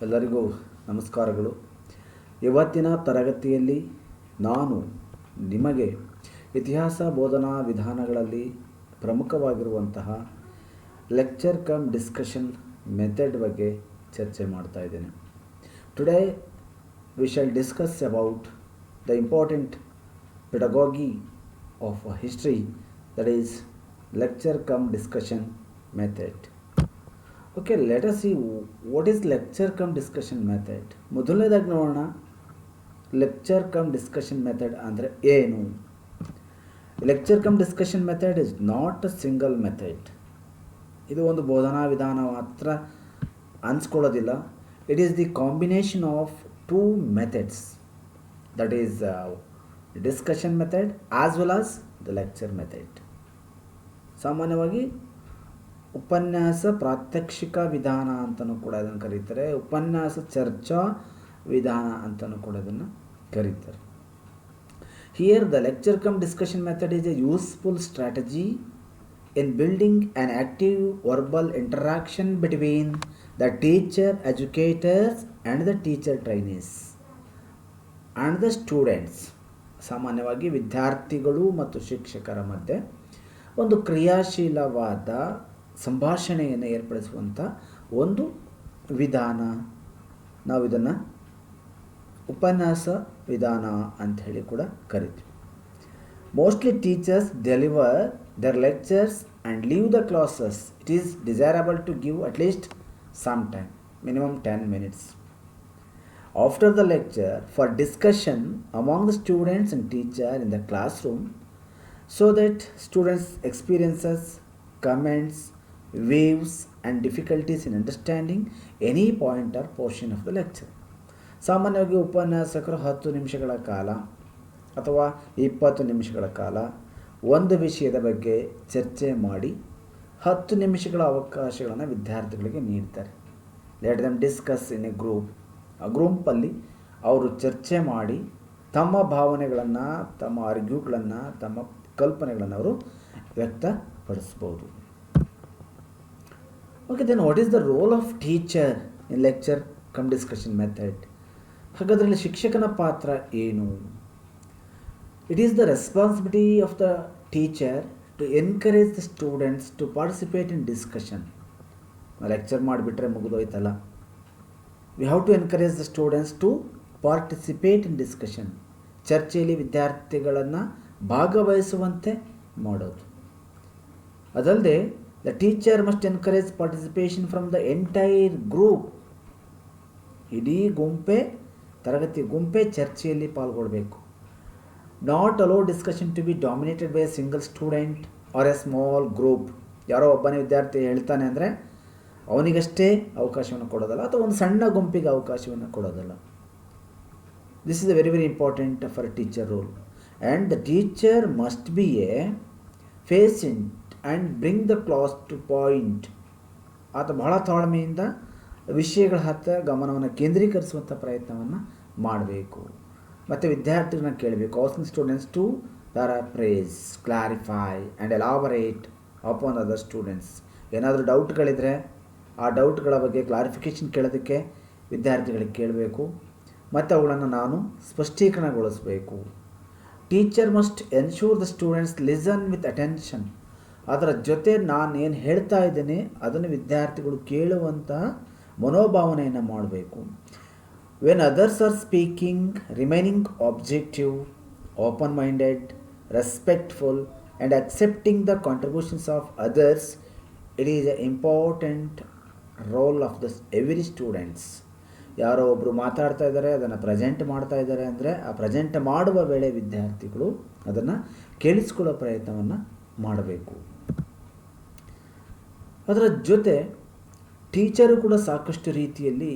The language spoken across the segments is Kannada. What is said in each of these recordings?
ಎಲ್ಲರಿಗೂ ನಮಸ್ಕಾರಗಳು. ಇವತ್ತಿನ ತರಗತಿಯಲ್ಲಿ ನಾನು ನಿಮಗೆ ಇತಿಹಾಸ ಬೋಧನಾ ವಿಧಾನಗಳಲ್ಲಿ ಪ್ರಮುಖವಾಗಿರುವಂತಹ ಲೆಕ್ಚರ್ ಕಮ್ ಡಿಸ್ಕಷನ್ ಮೆಥಡ್ ಬಗ್ಗೆ ಚರ್ಚೆ ಮಾಡ್ತಾ ಇದ್ದೇನೆ. Today we shall discuss about the important pedagogy of history, that is lecture cum discussion method. Okay, let us see what is lecture cum discussion method. ಮೊದಲನೇದಾಗಿ ನೋಡೋಣ, ಲೆಕ್ಚರ್ ಕಮ್ ಡಿಸ್ಕಷನ್ ಮೆಥಡ್ ಅಂದರೆ ಏನು. Lecture cum discussion method is not a single method. ಇದು ಒಂದು ಬೋಧನಾ ವಿಧಾನ ಮಾತ್ರ ಅನ್ಸ್ಕೊಳ್ಳೋದಿಲ್ಲ. It is the combination of two methods, that is discussion method as well as the lecture method. ಸಾಮಾನ್ಯವಾಗಿ ಉಪನ್ಯಾಸ ಪ್ರಾತ್ಯಕ್ಷಿಕ ವಿಧಾನ ಅಂತಲೂ ಕೂಡ ಇದನ್ನು ಕರೀತಾರೆ, ಉಪನ್ಯಾಸ ಚರ್ಚಾ ವಿಧಾನ ಅಂತಲೂ ಕೂಡ ಇದನ್ನು ಕರೀತಾರೆ. Here the lecture cum discussion method is A useful strategy in building an active verbal interaction between the teacher educators and the teacher trainees and the students. ಸಾಮಾನ್ಯವಾಗಿ ವಿದ್ಯಾರ್ಥಿಗಳು ಮತ್ತು ಶಿಕ್ಷಕರ ಮಧ್ಯೆ ಒಂದು ಕ್ರಿಯಾಶೀಲವಾದ ಸಂಭಾಷಣೆಯನ್ನು ಏರ್ಪಡಿಸುವಂಥ ಒಂದು ವಿಧಾನ. ನಾವು ಇದನ್ನು ಉಪನ್ಯಾಸ ವಿಧಾನ ಅಂತ ಹೇಳಿ ಕೂಡ ಕರಿತೀವಿ. Mostly teachers deliver their lectures and leave the classes. It is desirable to give at least some time, minimum 10 minutes, after the lecture for discussion among the students and teacher in the classroom, so that students experiences, comments, views and difficulties in understanding any point or portion of the lecture. ಸಾಮಾನ್ಯವಾಗಿ ಉಪನ್ಯಾಸಕರು 10 ನಿಮಿಷಗಳ ಕಾಲ ಅಥವಾ 20 ನಿಮಿಷಗಳ ಕಾಲ ಒಂದು ವಿಷಯದ ಬಗ್ಗೆ ಚರ್ಚೆ ಮಾಡಿ 10 ನಿಮಿಷಗಳ ಅವಕಾಶಗಳನ್ನು ವಿದ್ಯಾರ್ಥಿಗಳಿಗೆ ನೀಡ್ತಾರೆ. Let them discuss in a group. ಆ ಗ್ರೂಪಲ್ಲಿ ಅವರು ಚರ್ಚೆ ಮಾಡಿ ತಮ್ಮ ಭಾವನೆಗಳನ್ನು, ತಮ್ಮ ಆರ್ಗ್ಯೂಗಳನ್ನು, ತಮ್ಮ ಕಲ್ಪನೆಗಳನ್ನು ಅವರು ವ್ಯಕ್ತಪಡಿಸ್ಬೋದು. Okay, then what is the role of teacher in lecture cum discussion method? ಹಾಗಾದ್ರಲ್ಲಿ ಶಿಕ್ಷಕನ ಪಾತ್ರ ಏನು? It is the responsibility of the teacher to encourage the students to participate in discussion. Lecture ಮಾಡಿಬಿಟ್ರೆ ಮುಗಿದೋಯ್ತಲ್ಲ. We have to encourage the students to participate in discussion. ಚರ್ಚೆಯಲ್ಲಿ ವಿದ್ಯಾರ್ಥಿಗಳನ್ನು ಭಾಗವಹಿಸುವಂತೆ ಮಾಡೋದು. ಅದಲ್ಲದೆ the teacher must encourage participation from the entire group. ಇಡೀ ಗುಂಪೆ, ತರಗತಿ ಗುಂಪೆ ಚರ್ಚೆಯಲ್ಲಿ ಪಾಲ್ಗೊಳ್ಬೇಕು. Not allow discussion to be dominated by a single student or a small group. ಯಾರೋ ಒಬ್ಬನೇ ವಿದ್ಯಾರ್ಥಿ ಹೇಳ್ತಾನೆ ಅಂದರೆ ಅವನಿಗಷ್ಟೇ ಅವಕಾಶವನ್ನು ಕೊಡೋದಲ್ಲ, ಅಥವಾ ಒಂದು ಸಣ್ಣ ಗುಂಪಿಗೆ ಅವಕಾಶವನ್ನು ಕೊಡೋದಲ್ಲ. This is a very very important for a teacher role. And the teacher must be a patient and bring the class to point. ಆತ ಬಹಳ ತಾಳ್ಮೆಯಿಂದ ವಿಷಯಗಳ ಹತ್ತ ಗಮನವನ್ನು ಕೇಂದ್ರೀಕರಿಸುವಂಥ ಪ್ರಯತ್ನವನ್ನು ಮಾಡಬೇಕು. ಮತ್ತು ವಿದ್ಯಾರ್ಥಿಗಳನ್ನ ಕೇಳಬೇಕು. Asking students to paraphrase, clarify and elaborate upon other students. ಏನಾದರೂ ಡೌಟ್ಗಳಿದ್ರೆ ಆ ಡೌಟ್ಗಳ ಬಗ್ಗೆ ಕ್ಲಾರಿಫಿಕೇಷನ್ ಕೇಳೋದಕ್ಕೆ ವಿದ್ಯಾರ್ಥಿಗಳಿಗೆ ಕೇಳಬೇಕು ಮತ್ತು ಅವುಗಳನ್ನು ನಾನು ಸ್ಪಷ್ಟೀಕರಣಗೊಳಿಸಬೇಕು. Teacher must ensure the students listen with attention. ಅದರ ಜೊತೆ ನಾನು ಏನು ಹೇಳ್ತಾ ಇದ್ದೇನೆ ಅದನ್ನು ವಿದ್ಯಾರ್ಥಿಗಳು ಕೇಳುವಂತಹ ಮನೋಭಾವನೆಯನ್ನು ಮಾಡಬೇಕು. When others are speaking, remaining objective, open-minded, respectful and accepting the contributions of others, it is an important role of every students. ಯಾರೋ ಒಬ್ಬರು ಮಾತಾಡ್ತಾ ಇದ್ದಾರೆ, ಅದನ್ನು ಪ್ರೆಸೆಂಟ್ ಮಾಡ್ತಾ ಇದ್ದಾರೆ ಅಂದರೆ ಆ ಪ್ರೆಸೆಂಟ್ ಮಾಡುವ ವೇಳೆ ವಿದ್ಯಾರ್ಥಿಗಳು ಅದನ್ನು ಕೇಳಿಸ್ಕೊಳ್ಳೋ ಪ್ರಯತ್ನವನ್ನು ಮಾಡಬೇಕು. ಅದರ ಜೊತೆ ಟೀಚರು ಕೂಡ ಸಾಕಷ್ಟು ರೀತಿಯಲ್ಲಿ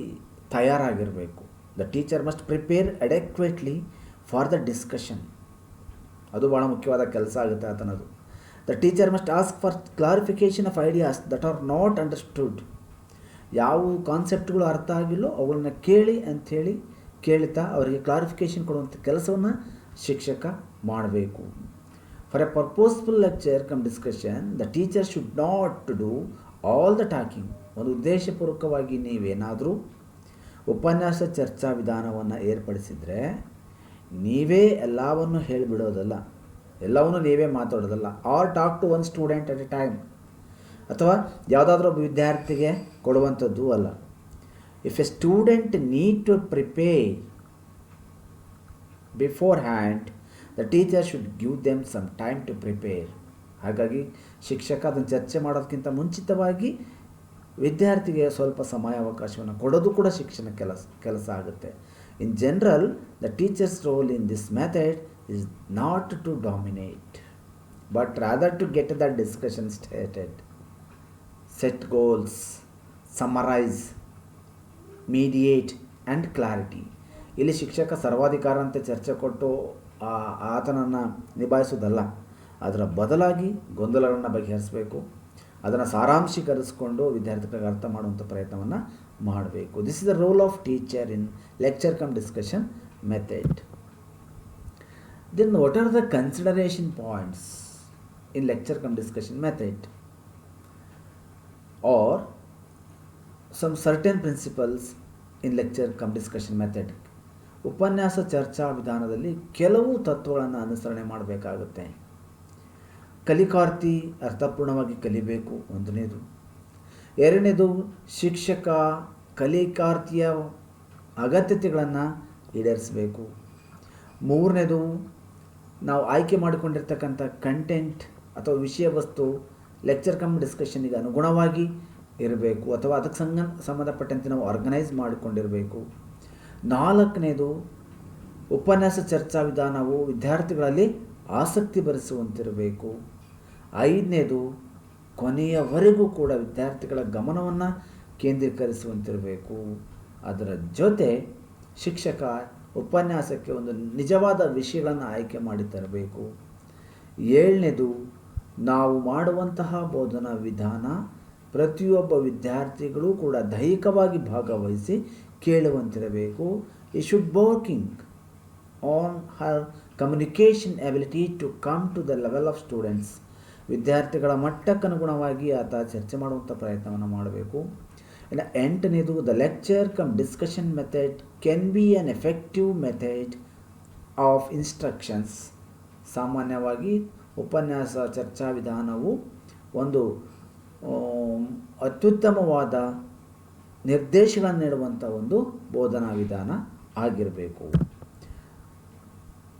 ತಯಾರಾಗಿರಬೇಕು. The teacher must prepare adequately for the discussion. ಅದು ಭಾಳ ಮುಖ್ಯವಾದ ಕೆಲಸ ಆಗುತ್ತೆ ಆತನದು. The teacher must ask for clarification of ideas that are not understood. ಯಾವ ಕಾನ್ಸೆಪ್ಟ್ಗಳು ಅರ್ಥ ಆಗಿಲ್ಲೋ ಅವುಗಳನ್ನ ಕೇಳಿ ಅಂಥೇಳಿ ಕೇಳ್ತಾ ಅವರಿಗೆ ಕ್ಲಾರಿಫಿಕೇಷನ್ ಕೊಡುವಂಥ ಕೆಲಸವನ್ನು ಶಿಕ್ಷಕ ಮಾಡಬೇಕು. For a purposeful lecture cum discussion the teacher should not do all the talking. ಒಂದು ಉದ್ದೇಶಪೂರ್ವಕವಾಗಿ ನೀವೇನಾದರೂ ಉಪನ್ಯಾಸ ಚರ್ಚಾ ವಿಧಾನವನ್ನು ಏರ್ಪಡಿಸಿದರೆ ನೀವೇ ಎಲ್ಲವನ್ನು ಹೇಳಿಬಿಡೋದಲ್ಲ, ಎಲ್ಲವನ್ನೂ ನೀವೇ ಮಾತಾಡೋದಲ್ಲ. Or talk to one student at a time, ಅಥವಾ ಯಾವುದಾದ್ರೂ ಒಬ್ಬ ವಿದ್ಯಾರ್ಥಿಗೆ ಕೊಡುವಂಥದ್ದು ಅಲ್ಲ. If a student need to prepare beforehand, the teacher should give them some time to prepare. ಹಾಗಾಗಿ ಶಿಕ್ಷಕ ಅದನ್ನು ಚರ್ಚೆ ಮಾಡೋದಕ್ಕಿಂತ ಮುಂಚಿತವಾಗಿ ವಿದ್ಯಾರ್ಥಿಗೆ ಸ್ವಲ್ಪ ಸಮಯಾವಕಾಶವನ್ನು ಕೊಡೋದು ಕೂಡ ಶಿಕ್ಷಣ ಕೆಲಸ ಆಗುತ್ತೆ. In general, the teachers role in this method is not to dominate, but rather to get the discussion started, set goals, summarize, mediate and clarity. ಇಲ್ಲಿ ಶಿಕ್ಷಕ ಸರ್ವಾಧಿಕಾರ ಅಂತ ಚರ್ಚೆ ಕೊಟ್ಟು ಆತನನ್ನು ನಿಭಾಯಿಸೋದಲ್ಲ, ಅದರ ಬದಲಾಗಿ ಗೊಂದಲಗಳನ್ನು ಬಗೆಹರಿಸಬೇಕು, ಅದನ್ನು ಸಾರಾಂಶೀಕರಿಸಿಕೊಂಡು ವಿದ್ಯಾರ್ಥಿಗಳಿಗೆ ಅರ್ಥ ಮಾಡುವಂಥ ಪ್ರಯತ್ನವನ್ನು ಮಾಡಬೇಕು. This is the role of teacher in lecture cum discussion method. Then what are the consideration points in lecture cum discussion method, or some certain principles in lecture cum discussion method? ಉಪನ್ಯಾಸ ಚರ್ಚಾ ವಿಧಾನದಲ್ಲಿ ಕೆಲವು ತತ್ವಗಳನ್ನು ಅನುಸರಣೆ ಮಾಡಬೇಕಾಗುತ್ತೆ. ಕಲಿಕಾರ್ಥಿ ಅರ್ಥಪೂರ್ಣವಾಗಿ ಕಲಿಬೇಕು, ಒಂದನೇದು. ಎರಡನೇದು, ಶಿಕ್ಷಕ ಕಲಿಕಾರ್ಥಿಯ ಅಗತ್ಯತೆಗಳನ್ನು ಈಡೇರಿಸಬೇಕು. ಮೂರನೇದು, ನಾವು ಆಯ್ಕೆ ಮಾಡಿಕೊಂಡಿರ್ತಕ್ಕಂಥ ಕಂಟೆಂಟ್ ಅಥವಾ ವಿಷಯ ವಸ್ತು ಲೆಕ್ಚರ್ ಕಮ್ ಡಿಸ್ಕಷನ್ನಿಗೆ ಅನುಗುಣವಾಗಿ ಇರಬೇಕು, ಅಥವಾ ಅದಕ್ಕೆ ಸಂಬಂಧಪಟ್ಟಂತೆ ನಾವು ಆರ್ಗನೈಸ್ ಮಾಡಿಕೊಂಡಿರಬೇಕು. ನಾಲ್ಕನೇದು, ಉಪನ್ಯಾಸ ಚರ್ಚಾ ವಿಧಾನವು ವಿದ್ಯಾರ್ಥಿಗಳಲ್ಲಿ ಆಸಕ್ತಿ ಬರೆಸುವಂತಿರಬೇಕು. ಐದನೇದು, ಕೊನೆಯವರೆಗೂ ಕೂಡ ವಿದ್ಯಾರ್ಥಿಗಳ ಗಮನವನ್ನು ಕೇಂದ್ರೀಕರಿಸುವಂತಿರಬೇಕು. ಅದರ ಜೊತೆ ಶಿಕ್ಷಕ ಉಪನ್ಯಾಸಕ್ಕೆ ಒಂದು ನಿಜವಾದ ವಿಷಯಗಳನ್ನು ಆಯ್ಕೆ ಮಾಡಿ ತರಬೇಕು. ಏಳನೇದು, ನಾವು ಮಾಡುವಂತಹ ಬೋಧನಾ ವಿಧಾನ ಪ್ರತಿಯೊಬ್ಬ ವಿದ್ಯಾರ್ಥಿಗಳು ಕೂಡ ದೈಹಿಕವಾಗಿ ಭಾಗವಹಿಸಿ ಕೇಳುವಂತಿರಬೇಕು. He should working on her communication ability to come to the level of students. ವಿದ್ಯಾರ್ಥಿಗಳ ಮಟ್ಟಕ್ಕನುಗುಣವಾಗಿ ಆತ ಚರ್ಚೆ ಮಾಡುವಂಥ ಪ್ರಯತ್ನವನ್ನು ಮಾಡಬೇಕು. ಇನ್ನು ಎಂಟನೇದು, the lecture cum discussion method can be an effective method of instructions. ಸಾಮಾನ್ಯವಾಗಿ ಉಪನ್ಯಾಸ ಚರ್ಚಾ ವಿಧಾನವು ಒಂದು ಅತ್ಯುತ್ತಮವಾದ ನಿರ್ದೇಶಗಳನ್ನು ನೀಡುವಂಥ ಒಂದು ಬೋಧನಾ ವಿಧಾನ ಆಗಿರಬೇಕು.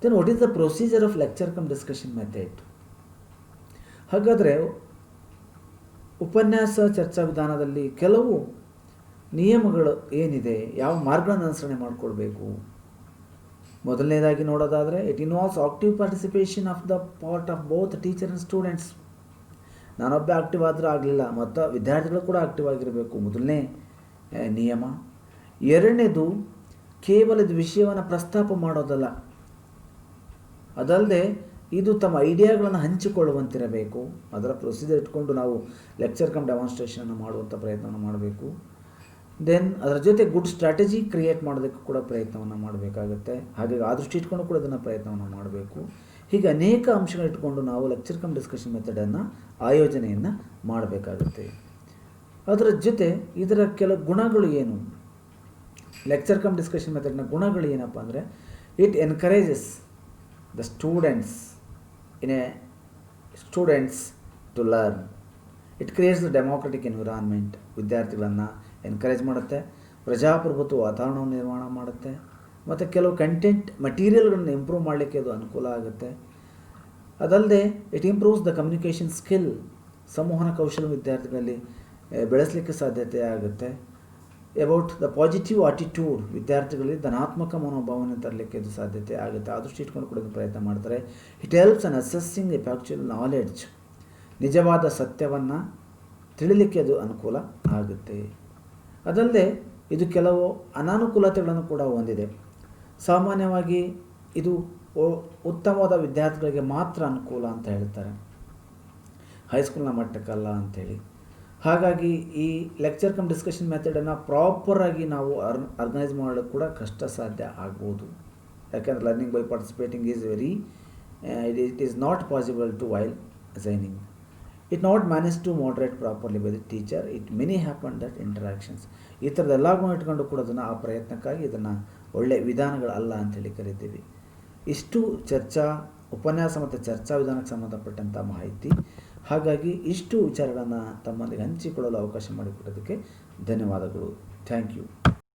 Then what is the procedure of lecture cum discussion method? ಹಾಗಾದರೆ ಉಪನ್ಯಾಸ ಚರ್ಚಾ ವಿಧಾನದಲ್ಲಿ ಕೆಲವು ನಿಯಮಗಳು ಏನಿದೆ, ಯಾವ ಮಾರ್ಗಗಳನ್ನು ಅನುಸರಣೆ ಮಾಡಿಕೊಳ್ಬೇಕು? ಮೊದಲನೇದಾಗಿ ನೋಡೋದಾದರೆ, it involves active participation of the part of both teacher and students. ನಾನೊಬ್ಬ ಆಕ್ಟಿವ್ ಆದರೂ ಆಗಲಿಲ್ಲ, ಮತ್ತು ವಿದ್ಯಾರ್ಥಿಗಳು ಕೂಡ ಆಕ್ಟಿವ್ ಆಗಿರಬೇಕು, ಮೊದಲನೇ ನಿಯಮ. ಎರಡನೇದು, ಕೇವಲ ಇದು ವಿಷಯವನ್ನು ಪ್ರಸ್ತಾಪ ಮಾಡೋದಲ್ಲ, ಅದಲ್ಲದೆ ಇದು ತಮ್ಮ ಐಡಿಯಾಗಳನ್ನು ಹಂಚಿಕೊಳ್ಳುವಂತಿರಬೇಕು. ಅದರ ಪ್ರೊಸೀಜರ್ ಇಟ್ಕೊಂಡು ನಾವು ಲೆಕ್ಚರ್ ಕಮ್ ಡೆಮಾನ್ಸ್ಟ್ರೇಷನನ್ನು ಮಾಡುವಂಥ ಪ್ರಯತ್ನವನ್ನು ಮಾಡಬೇಕು. ದೆನ್ ಅದರ ಜೊತೆ ಗುಡ್ ಸ್ಟ್ರಾಟಜಿ ಕ್ರಿಯೇಟ್ ಮಾಡೋದಕ್ಕೆ ಕೂಡ ಪ್ರಯತ್ನವನ್ನು ಮಾಡಬೇಕಾಗುತ್ತೆ. ಹಾಗಾಗಿ ಆ ದೃಷ್ಟಿ ಇಟ್ಕೊಂಡು ಕೂಡ ಇದನ್ನು ಪ್ರಯತ್ನವನ್ನು ಮಾಡಬೇಕು. ಹೀಗೆ ಅನೇಕ ಅಂಶಗಳು ಇಟ್ಕೊಂಡು ನಾವು ಲೆಕ್ಚರ್ ಕಮ್ ಡಿಸ್ಕಷನ್ ಮೆಥಡನ್ನು ಆಯೋಜನೆಯನ್ನು ಮಾಡಬೇಕಾಗುತ್ತೆ. ಅದರ ಜೊತೆ ಇದರ ಕೆಲವು ಗುಣಗಳು ಏನು? ಲೆಕ್ಚರ್ ಕಮ್ ಡಿಸ್ಕಷನ್ ಮೆಥಡ್ನ ಗುಣಗಳು ಏನಪ್ಪ ಅಂದರೆ, it encourages the students to learn. It creates the democratic environment. ವಿದ್ಯಾರ್ಥಿಗಳನ್ನು ಎನ್ಕರೇಜ್ ಮಾಡುತ್ತೆ, ಪ್ರಜಾಪ್ರಭುತ್ವ ವಾತಾವರಣವನ್ನು ನಿರ್ಮಾಣ ಮಾಡುತ್ತೆ, ಮತ್ತು ಕೆಲವು ಕಂಟೆಂಟ್ ಮಟೀರಿಯಲ್ಗಳನ್ನು ಇಂಪ್ರೂವ್ ಮಾಡಲಿಕ್ಕೆ ಅದು ಅನುಕೂಲ ಆಗುತ್ತೆ. ಅದಲ್ಲದೆ it improves the communication skill. ಸಂವಹನ ಕೌಶಲ್ಯ ವಿದ್ಯಾರ್ಥಿಗಳಲ್ಲಿ ಬೆಳೆಸಲಿಕ್ಕೆ ಸಾಧ್ಯತೆ ಆಗುತ್ತೆ. ಅಬೌಟ್ ದ ಪಾಸಿಟಿವ್ ಆಟಿಟ್ಯೂಡ್, ವಿದ್ಯಾರ್ಥಿಗಳಲ್ಲಿ ಧನಾತ್ಮಕ ಮನೋಭಾವನೆ ತರಲಿಕ್ಕೆ ಇದು ಸಾಧ್ಯತೆ ಆಗುತ್ತೆ. ಆ ದೃಷ್ಟಿ ಇಟ್ಕೊಂಡು ಕೂಡ ಪ್ರಯತ್ನ ಮಾಡ್ತಾರೆ. It helps in assessing a factual knowledge. ನಿಜವಾದ ಸತ್ಯವನ್ನು ತಿಳಿಲಿಕ್ಕೆ ಅದು ಅನುಕೂಲ ಆಗುತ್ತೆ. ಅದಲ್ಲದೆ ಇದು ಕೆಲವು ಅನಾನುಕೂಲತೆಗಳನ್ನು ಕೂಡ ಹೊಂದಿದೆ. ಸಾಮಾನ್ಯವಾಗಿ ಇದು ಉತ್ತಮವಾದ ವಿದ್ಯಾರ್ಥಿಗಳಿಗೆ ಮಾತ್ರ ಅನುಕೂಲ ಅಂತ ಹೇಳ್ತಾರೆ, ಹೈಸ್ಕೂಲ್ನ ಮಟ್ಟಕ್ಕಲ್ಲ ಅಂಥೇಳಿ. ಹಾಗಾಗಿ ಈ ಲೆಕ್ಚರ್ ಕಮ್ ಡಿಸ್ಕಷನ್ ಮೆಥಡನ್ನು ಪ್ರಾಪರಾಗಿ ನಾವು ಆರ್ಗನೈಸ್ ಮಾಡೋಕ್ಕೆ ಕೂಡ ಕಷ್ಟ ಸಾಧ್ಯ ಆಗ್ಬೋದು. ಯಾಕೆಂದರೆ learning by participating is it is not possible to while assigning. It not managed to moderate properly by the teacher. It many happen that interactions. ಈ ಥರದ್ದೆಲ್ಲ ಗುಣ ಇಟ್ಕೊಂಡು ಕೂಡ ಅದನ್ನು ಆ ಪ್ರಯತ್ನಕ್ಕಾಗಿ ಇದನ್ನು ಒಳ್ಳೆಯ ವಿಧಾನಗಳಲ್ಲ ಅಂಥೇಳಿ ಕರಿತೀವಿ. ಇಷ್ಟು ಉಪನ್ಯಾಸ ಮತ್ತು ಚರ್ಚಾ ವಿಧಾನಕ್ಕೆ ಸಂಬಂಧಪಟ್ಟಂಥ ಮಾಹಿತಿ. ಹಾಗಾಗಿ ಇಷ್ಟು ವಿಚಾರಗಳನ್ನು ತಮ್ಮೊಂದಿಗೆ ಹಂಚಿಕೊಳ್ಳಲು ಅವಕಾಶ ಮಾಡಿಕೊಟ್ಟೋದಕ್ಕೆ ಧನ್ಯವಾದಗಳು. Thank you.